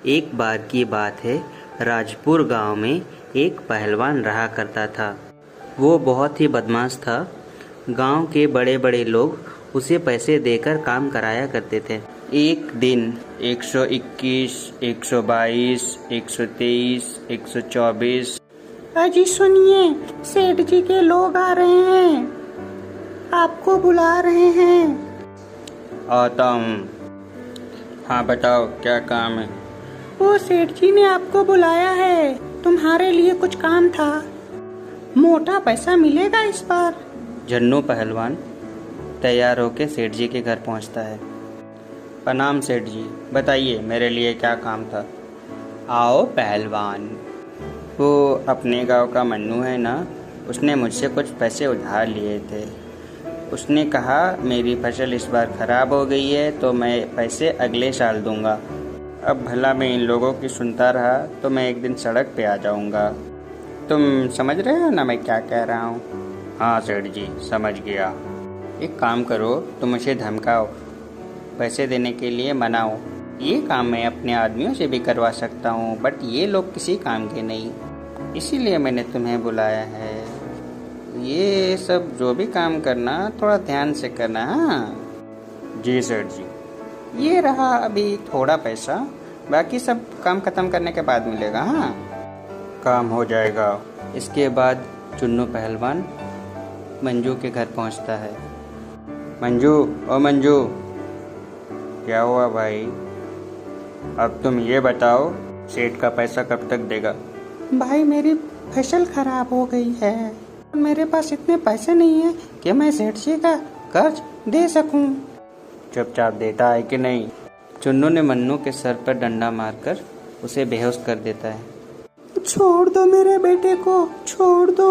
एक बार की बात है, राजपुर गांव में एक पहलवान रहा करता था। वो बहुत ही बदमाश था। गांव के बड़े बड़े लोग उसे पैसे देकर काम कराया करते थे। एक दिन 121, 122, 123, 124। अजी सुनिए, सेठ जी के लोग आ रहे हैं, आपको बुला रहे हैं। आता हूँ। हाँ बताओ, क्या काम है? वो सेठ जी ने आपको बुलाया है, तुम्हारे लिए कुछ काम था। मोटा पैसा मिलेगा इस बार। जन्नू पहलवान तैयार होकर सेठ जी के घर पहुंचता है। प्रणाम सेठ जी, बताइए मेरे लिए क्या काम था? आओ पहलवान। वो अपने गांव का मन्नू है ना, उसने मुझसे कुछ पैसे उधार लिए थे। उसने कहा मेरी फसल इस बार खराब हो गई है तो मैं पैसे अगले साल दूंगा। अब भला मैं इन लोगों की सुनता रहा तो मैं एक दिन सड़क पे आ जाऊंगा। तुम समझ रहे हो ना मैं क्या कह रहा हूँ? हाँ सेठ जी, समझ गया। एक काम करो, तुम मुझे धमकाओ, पैसे देने के लिए मनाओ। ये काम मैं अपने आदमियों से भी करवा सकता हूँ, बट ये लोग किसी काम के नहीं, इसीलिए मैंने तुम्हें बुलाया है। ये सब जो भी काम करना थोड़ा ध्यान से करना। हाँ जी सेठ जी। ये रहा अभी थोड़ा पैसा, बाकी सब काम खत्म करने के बाद मिलेगा। हाँ काम हो जाएगा। इसके बाद चुन्नू पहलवान मंजू के घर पहुंचता है। मंजू, ओ मंजू। क्या हुआ भाई? अब तुम ये बताओ, सेठ का पैसा कब तक देगा? भाई मेरी फसल खराब हो गई है, मेरे पास इतने पैसे नहीं है कि मैं सेठ जी का कर्ज दे सकूं। चुपचाप देता है कि नहीं? चुन्नू ने मन्नू के सर पर डंडा मारकर उसे बेहोश कर देता है। छोड़ दो मेरे बेटे को, छोड़ दो,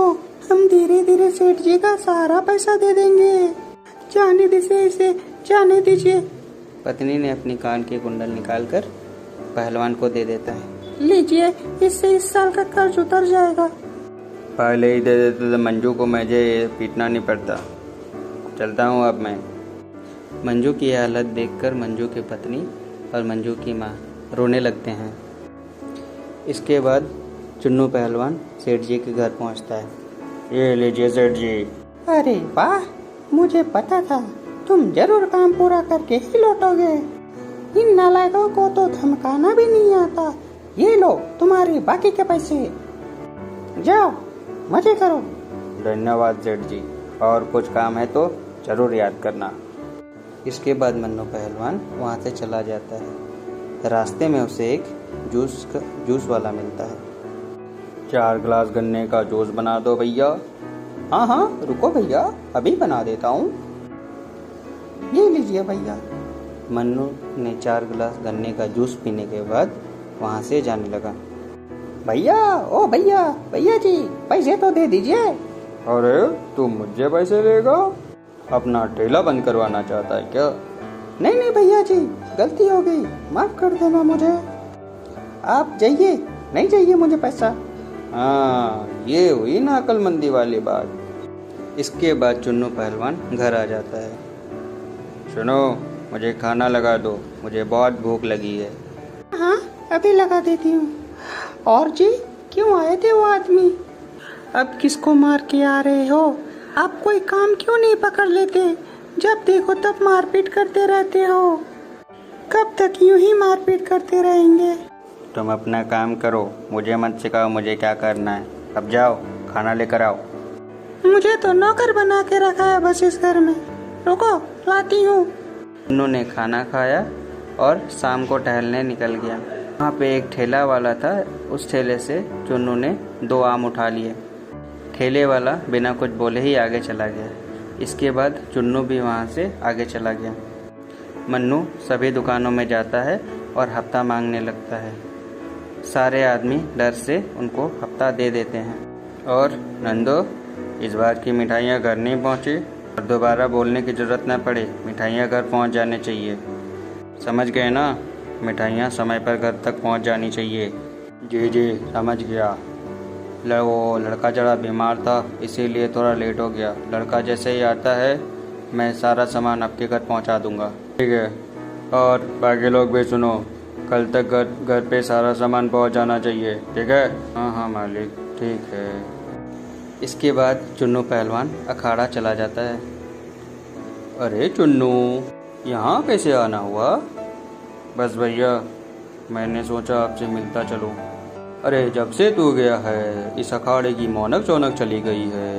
हम धीरे धीरे सेठ जी का सारा पैसा दे देंगे। जाने दीजिए इसे, जाने दीजिए। पत्नी ने अपनी कान के कुंडल निकालकर पहलवान को दे देता है। लीजिए, इससे इस साल का कर्ज उतर जाएगा। पहले ही दे देते तो मंजू को मुझे पीटना नहीं पड़ता। चलता हूँ अब मैं। मंजू की हालत देखकर मंजू की पत्नी और मंजू की माँ रोने लगते हैं। इसके बाद चुन्नू पहलवान सेठ जी के घर पहुँचता है। ये लीजिए सेठ जी। अरे वाह, मुझे पता था तुम जरूर काम पूरा करके ही लौटोगे। इन नालायकों को तो धमकाना भी नहीं आता। ये लो तुम्हारे बाकी के पैसे, जाओ मजे करो। धन्यवाद सेठ जी, और कुछ काम है तो जरूर याद करना। इसके बाद मन्नू पहलवान वहाँ से चला जाता है। रास्ते में उसे एक जूस वाला मिलता है। 4 गिलास गन्ने का जूस बना दो भैया। हाँ हाँ रुको भैया, अभी बना देता हूँ। ये लीजिए भैया। मन्नू ने 4 गिलास गन्ने का जूस पीने के बाद वहाँ से जाने लगा। भैया, ओ भैया, भैया जी पैसे तो दे दीजिए। अरे तुम मुझे पैसे लेगा? अपना ठेला बंद करवाना चाहता है क्या? नहीं नहीं भैया जी, गलती हो गई, माफ कर देना मुझे। आप जाइए, नहीं चाहिए मुझे पैसा। हाँ, ये हुई ना अक्लमंदी वाली बात। इसके बाद चुन्नू पहलवान घर आ जाता है। सुनो, मुझे खाना लगा दो, मुझे बहुत भूख लगी है। हाँ अभी लगा देती हूँ। और जी, क्यों आए थे वो आदमी? अब किसको मार के आ रहे हो? आप कोई काम क्यों नहीं पकड़ लेते? जब देखो तब मारपीट करते रहते हो। कब तक यूं ही मारपीट करते रहेंगे? तुम अपना काम करो, मुझे मत सिखाओ मुझे क्या करना है। अब जाओ, खाना लेकर आओ। मुझे तो नौकर बना के रखा है बस इस घर में। रुको, लाती हूँ। उन्होंने खाना खाया और शाम को टहलने निकल गया। वहाँ पे एक ठेला वाला था, उस ठेले से चुन्नू ने 2 आम उठा लिए। ठेले वाला बिना कुछ बोले ही आगे चला गया। इसके बाद चुन्नू भी वहाँ से आगे चला गया। मन्नू सभी दुकानों में जाता है और हफ्ता मांगने लगता है। सारे आदमी डर से उनको हफ्ता दे देते हैं। और नंदो, इस बार की मिठाइयाँ घर नहीं पहुँची और दोबारा बोलने की ज़रूरत न पड़े, मिठाइयाँ घर पहुँच जाने चाहिए। समझ गए ना? मिठाइयाँ समय पर घर तक पहुँच जानी चाहिए। जी जी समझ गया। वो लड़का जरा बीमार था, इसीलिए थोड़ा लेट हो गया। लड़का जैसे ही आता है मैं सारा सामान आपके घर पहुंचा दूंगा। ठीक है, और बाकी लोग भी सुनो, कल तक घर पे सारा सामान पहुंच जाना चाहिए, ठीक है? हाँ हाँ मालिक, ठीक है। इसके बाद चुन्नू पहलवान अखाड़ा चला जाता है। अरे चुन्नू, यहाँ कैसे आना हुआ? बस भैया, मैंने सोचा आपसे मिलता चलूं। अरे जब से तू गया है इस अखाड़े की मौनक चौनक चली गई है,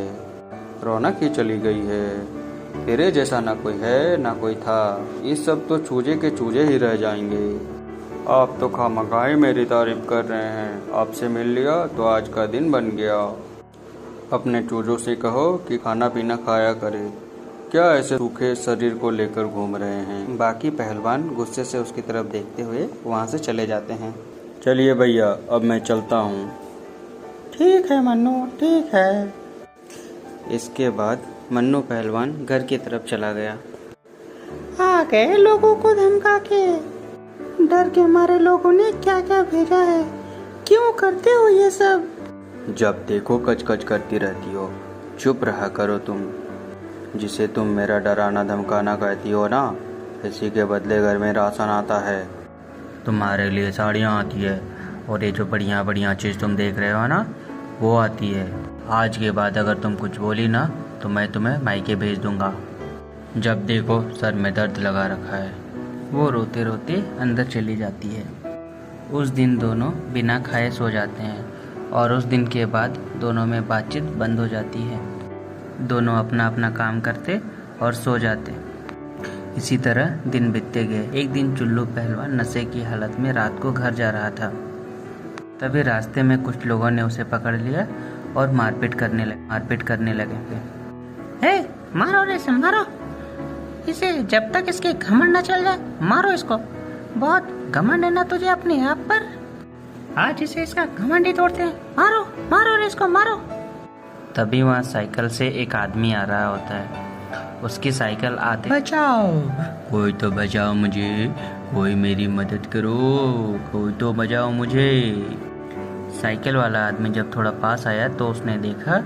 रौनक ही चली गई है। तेरे जैसा ना कोई है ना कोई था, इस सब तो चूजे के चूजे ही रह जाएंगे। आप तो खामखाई मेरी तारीफ कर रहे हैं, आपसे मिल लिया तो आज का दिन बन गया। अपने चूजों से कहो कि खाना पीना खाया करे, क्या ऐसे सूखे शरीर को लेकर घूम रहे हैं। बाकी पहलवान गुस्से से उसकी तरफ देखते हुए वहाँ से चले जाते हैं। चलिए भैया, अब मैं चलता हूँ। ठीक है मन्नू, ठीक है। इसके बाद मन्नू पहलवान घर की तरफ चला गया। आ गए लोगों को धमका के। डर के मारे लोगों ने क्या क्या भेजा है, क्यों करते हो ये सब? जब देखो कच कच करती रहती हो, चुप रहा करो तुम। जिसे तुम मेरा डराना धमकाना कहती हो ना, इसी के बदले घर में राशन आता है। तुम्हारे लिए साड़ियाँ आती है, और ये जो बढ़िया बढ़िया चीज़ तुम देख रहे हो ना, वो आती है। आज के बाद अगर तुम कुछ बोली ना तो मैं तुम्हें मायके भेज दूंगा। जब देखो सर में दर्द लगा रखा है। वो रोते रोते अंदर चली जाती है। उस दिन दोनों बिना खाए सो जाते हैं, और उस दिन के बाद दोनों में बातचीत बंद हो जाती है। दोनों अपना अपना काम करते और सो जाते। इसी तरह दिन बीतते गए। एक दिन चुल्लू पहलवान नशे की हालत में रात को घर जा रहा था। तभी रास्ते में कुछ लोगों ने उसे पकड़ लिया और मारपीट करने लगे। हे, मारो रे इसे, मारो इसे, जब तक इसके घमंड न चल जाए मारो इसको। बहुत घमंड है ना तुझे अपने आप पर, आज इसे इसका घमंड ही तोड़ते हैं। मारो मारो रे इसको, मारो। तभी वहाँ साइकिल से एक आदमी आ रहा होता है। उसकी साइकिल आते, बचाओ, कोई तो बचाओ मुझे, कोई मेरी मदद करो, कोई तो बचाओ मुझे। साइकिल वाला आदमी जब थोड़ा पास आया तो उसने देखा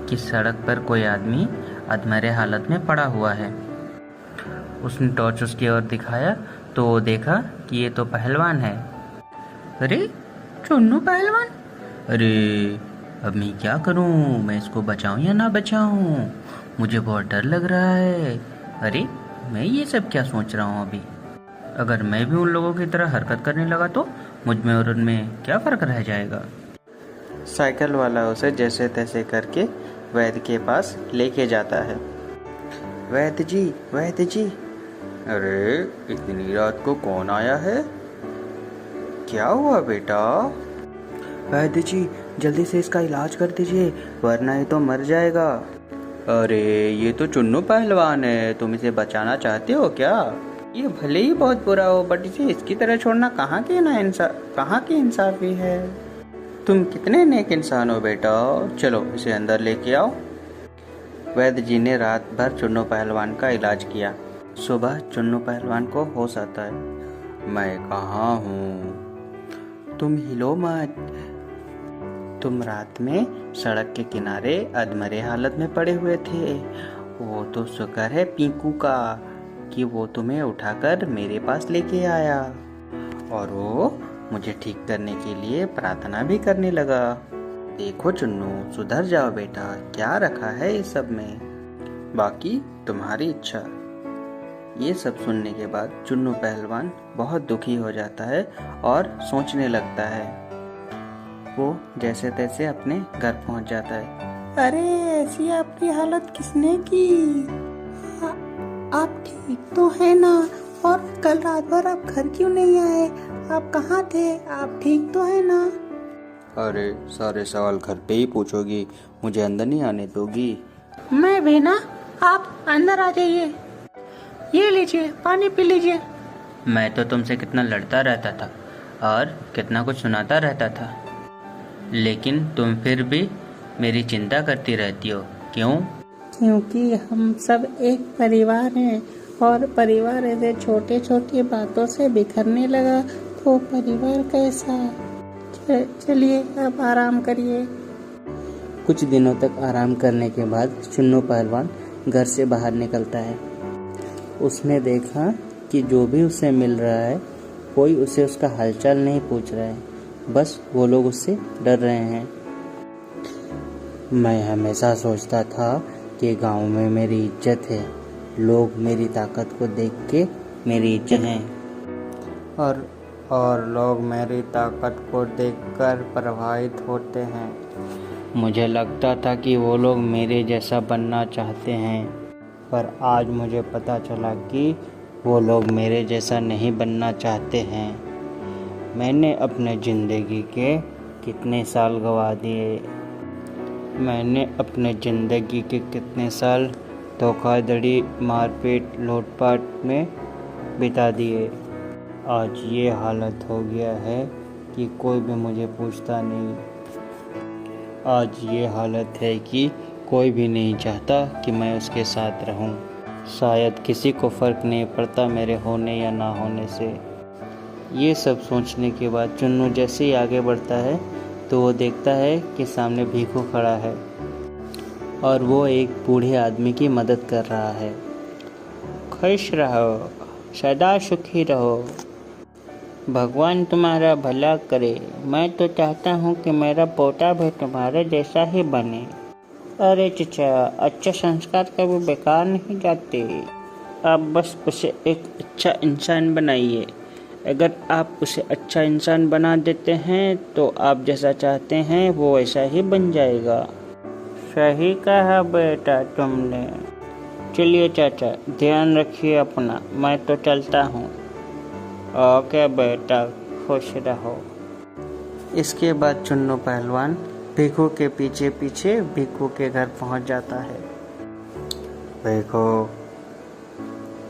कि सड़क पर कोई आदमी अधमरे हालत में पड़ा हुआ है। उसने टॉर्च उसकी ओर दिखाया तो वो देखा कि ये तो पहलवान है। अरे चुन्नू पहलवान, अरे अब मैं क्या करूं, मैं इसको बचाऊं या ना बचाऊं? मुझे बहुत डर लग रहा है। अरे मैं ये सब क्या सोच रहा हूँ अभी? अगर मैं भी उन लोगों की तरह हरकत करने लगा तो मुझ में और उनमें क्या फ़र्क रह जाएगा? साइकिल वाला उसे जैसे तैसे करके वैद्य के पास लेके जाता है। वैद्य जी, वैद्य जी। अरे इतनी रात को कौन आया है? क्या हुआ बेटा? वैद्य जी, जल्दी से इसका इलाज कर दीजिए, वरना ये तो मर जाएगा। अरे ये तो चुन्नू पहलवान है, तुम इसे बचाना चाहते हो क्या? ये भले ही बहुत बुरा हो, बट इसे इसकी तरह छोड़ना कहाँ की इंसाफी है? तुम कितने नेक इंसान हो बेटा, चलो इसे अंदर लेके आओ। वैद्य जी ने रात भर चुन्नू पहलवान का इलाज किया। सुबह चुन्नू पहलवान को होश आता है। मैं कहाँ हूँ? तुम हिलो मत। तुम रात में सड़क के किनारे अधमरे हालत में पड़े हुए थे। वो तो शुक्र है पीकू का कि वो तुम्हें उठाकर मेरे पास लेके आया, और वो मुझे ठीक करने के लिए प्रार्थना भी करने लगा। देखो चुन्नू, सुधर जाओ बेटा, क्या रखा है इस सब में? बाकी तुम्हारी इच्छा। ये सब सुनने के बाद चुन्नू पहलवान बहुत दुखी हो जाता है और सोचने लगता है। वो जैसे तैसे अपने घर पहुंच जाता है। अरे ऐसी आपकी हालत किसने की? आप ठीक तो है ना? और कल रात भर आप घर क्यों नहीं आए? आप कहाँ थे? आप ठीक तो है ना? अरे सारे सवाल घर पे ही पूछोगी, मुझे अंदर नहीं आने दोगी? मैं भी ना, आप अंदर आ जाइए, ये लीजिए पानी पी लीजिए। मैं तो तुमसे कितना लड़ता रहता था और कितना कुछ सुनाता रहता था, लेकिन तुम फिर भी मेरी चिंता करती रहती हो, क्यों? क्योंकि हम सब एक परिवार हैं, और परिवार ऐसे छोटे छोटे बातों से बिखरने लगा तो परिवार कैसा? चलिए अब आराम करिए। कुछ दिनों तक आराम करने के बाद चुन्नू पहलवान घर से बाहर निकलता है। उसने देखा कि जो भी उसे मिल रहा है कोई उसे उसका हालचाल नहीं पूछ रहा है, बस वो लोग उससे डर रहे हैं। मैं हमेशा सोचता था कि गांव में मेरी इज्जत है, लोग मेरी ताकत को देख के मेरी इज्जत है और लोग मेरी ताकत को देखकर प्रभावित होते हैं। मुझे लगता था कि वो लोग मेरे जैसा बनना चाहते हैं, पर आज मुझे पता चला कि वो लोग मेरे जैसा नहीं बनना चाहते हैं। मैंने अपने ज़िंदगी के कितने साल गंवा दिए। मैंने अपने ज़िंदगी के कितने साल धोखाधड़ी, मारपीट, लूटपाट में बिता दिए। आज ये हालत हो गया है कि कोई भी मुझे पूछता नहीं। आज ये हालत है कि कोई भी नहीं चाहता कि मैं उसके साथ रहूं। शायद किसी को फ़र्क नहीं पड़ता मेरे होने या ना होने से। ये सब सोचने के बाद चुन्नू जैसे ही आगे बढ़ता है तो वो देखता है कि सामने भीखू खड़ा है और वो एक बूढ़े आदमी की मदद कर रहा है। खुश रहो, सदा सुखी रहो, भगवान तुम्हारा भला करे। मैं तो चाहता हूँ कि मेरा पोता भी तुम्हारे जैसा ही बने। अरे चचा, अच्छे संस्कार कभी बेकार नहीं जाते। आप बस उसे एक अच्छा इंसान बनाइए। अगर आप उसे अच्छा इंसान बना देते हैं तो आप जैसा चाहते हैं वो वैसा ही बन जाएगा। सही कहा बेटा तुमने। चलिए चाचा, ध्यान रखिए अपना, मैं तो चलता हूँ। ओके बेटा, खुश रहो। इसके बाद चुन्नू पहलवान भीखू के पीछे पीछे भीखू के घर पहुँच जाता है। भीखू,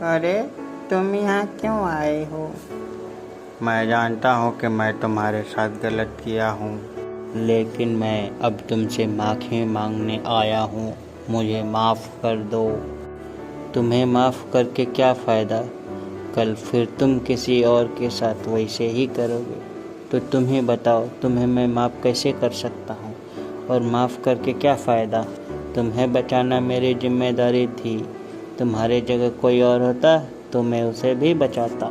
अरे तुम यहाँ क्यों आए हो? मैं जानता हूँ कि मैं तुम्हारे साथ गलत किया हूँ, लेकिन मैं अब तुमसे माफ़ी मांगने आया हूँ। मुझे माफ़ कर दो। तुम्हें माफ़ करके क्या फ़ायदा? कल फिर तुम किसी और के साथ वैसे ही करोगे। तो तुम ही बताओ, तुम्हें मैं माफ़ कैसे कर सकता हूँ? और माफ़ करके क्या फ़ायदा? तुम्हें बचाना मेरी जिम्मेदारी थी। तुम्हारे जगह कोई और होता तो मैं उसे भी बचाता।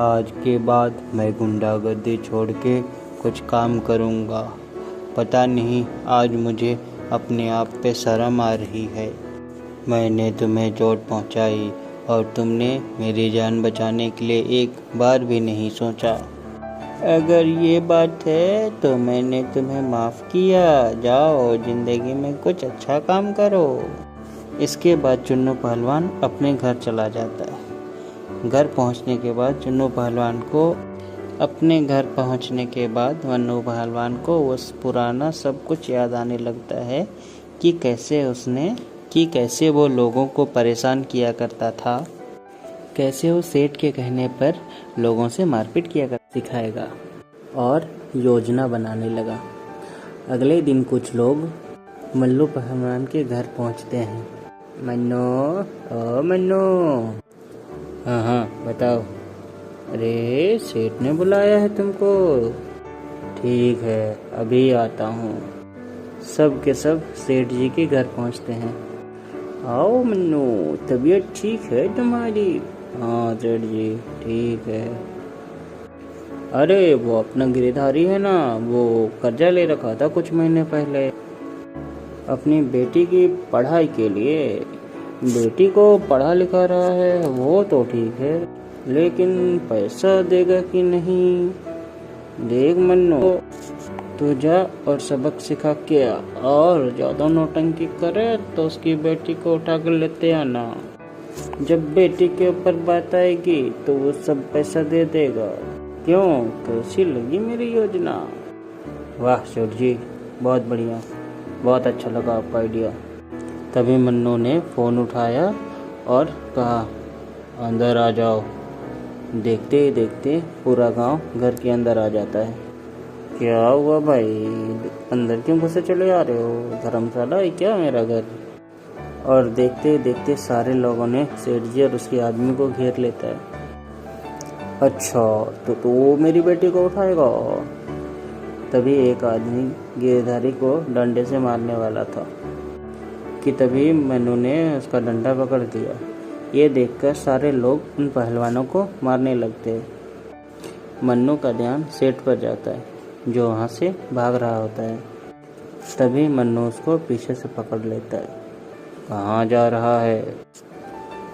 आज के बाद मैं गुंडागर्दी छोड़ के कुछ काम करूँगा। पता नहीं आज मुझे अपने आप पे शर्म आ रही है। मैंने तुम्हें चोट पहुँचाई और तुमने मेरी जान बचाने के लिए एक बार भी नहीं सोचा। अगर ये बात है तो मैंने तुम्हें माफ़ किया। जाओ, ज़िंदगी में कुछ अच्छा काम करो। इसके बाद चुन्नू पहलवान अपने घर चला जाता है। घर पहुंचने के बाद मन्नू पहलवान को उस पुराना सब कुछ याद आने लगता है कि कैसे वो लोगों को परेशान किया करता था, कैसे वो सेठ के कहने पर लोगों से मारपीट किया कर सिखाएगा और योजना बनाने लगा। अगले दिन कुछ लोग मल्लू पहलवान के घर पहुंचते हैं। मन्नू, हाँ बताओ। अरे सेठ ने बुलाया है तुमको? ठीक है, अभी आता हूँ। सब के सब सेठ जी के घर पहुँचते हैं। आओ मन्नू, तबीयत ठीक है तुम्हारी? हाँ सेठ जी, ठीक है। अरे वो अपना गिरधारी है ना, वो कर्जा ले रखा था कुछ महीने पहले अपनी बेटी की पढ़ाई के लिए। बेटी को पढ़ा लिखा रहा है वो तो ठीक है, लेकिन पैसा देगा कि नहीं? देख मन्नू, तू जा और सबक सिखा के आ, और ज़्यादा नौटंकी करे तो उसकी बेटी को उठा कर लेते आना। जब बेटी के ऊपर बात आएगी तो वो सब पैसा दे देगा। क्यों, कैसी लगी मेरी योजना? वाह सेठ जी, बहुत बढ़िया, बहुत अच्छा लगा आपका आइडिया। तभी मन्नू ने फ़ोन उठाया और कहा, अंदर आ जाओ। देखते ही देखते पूरा गांव घर के अंदर आ जाता है। क्या हुआ भाई, अंदर क्यों घुसे चले आ रहे हो? धर्मशाला है क्या मेरा घर? और देखते ही देखते सारे लोगों ने सेठ जी और उसके आदमी को घेर लेता है। अच्छा, तो वो मेरी बेटी को उठाएगा? तभी एक आदमी गिरधारी को डंडे से मारने वाला था कि तभी मन्नू ने उसका डंडा पकड़ दिया। ये देखकर सारे लोग उन पहलवानों को मारने लगते हैं। मन्नू का ध्यान सेठ पर जाता है जो वहाँ से भाग रहा होता है। तभी मन्नू उसको पीछे से पकड़ लेता है। कहाँ जा रहा है?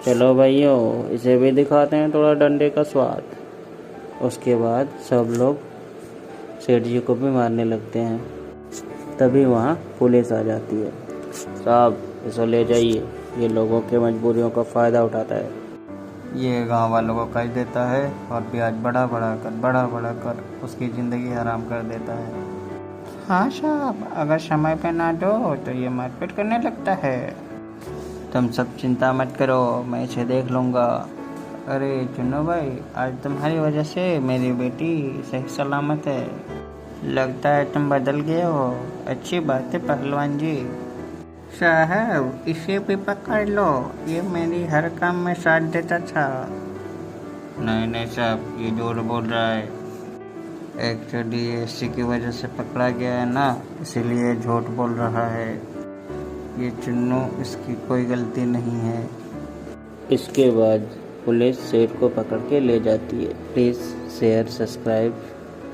चलो भाइयों, इसे भी दिखाते हैं थोड़ा डंडे का स्वाद। उसके बाद सब लोग सेठ जी को भी मारने लगते हैं। तभी वहाँ पुलिस आ जाती है। साहब, इसे ले जाइए, ये लोगों के मजबूरियों का फ़ायदा उठाता है। ये गांव वालों को कर्ज देता है और ब्याज बढ़ा बढ़ा कर उसकी ज़िंदगी हराम कर देता है। हाँ साहब, अगर समय पे ना दो तो ये मारपीट करने लगता है। तुम सब चिंता मत करो, मैं इसे देख लूँगा। अरे चुन्नू भाई, आज तुम्हारी वजह से मेरी बेटी सही सलामत है। लगता है तुम बदल गए हो। अच्छी बात है पहलवान जी। साहब, इसे भी पकड़ लो, ये मेरी हर काम में साथ देता था। नहीं साहब, ये झूठ बोल रहा है। एक्चुअली इसी की वजह से पकड़ा गया है ना, इसीलिए झूठ बोल रहा है। ये चुन्नू, इसकी कोई गलती नहीं है। इसके बाद पुलिस सेठ को पकड़ के ले जाती है। Please share, subscribe,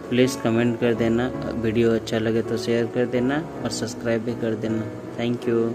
please comment कर देना। वीडियो अच्छा लगे तो शेयर कर देना और सब्सक्राइब भी कर देना। Thank you.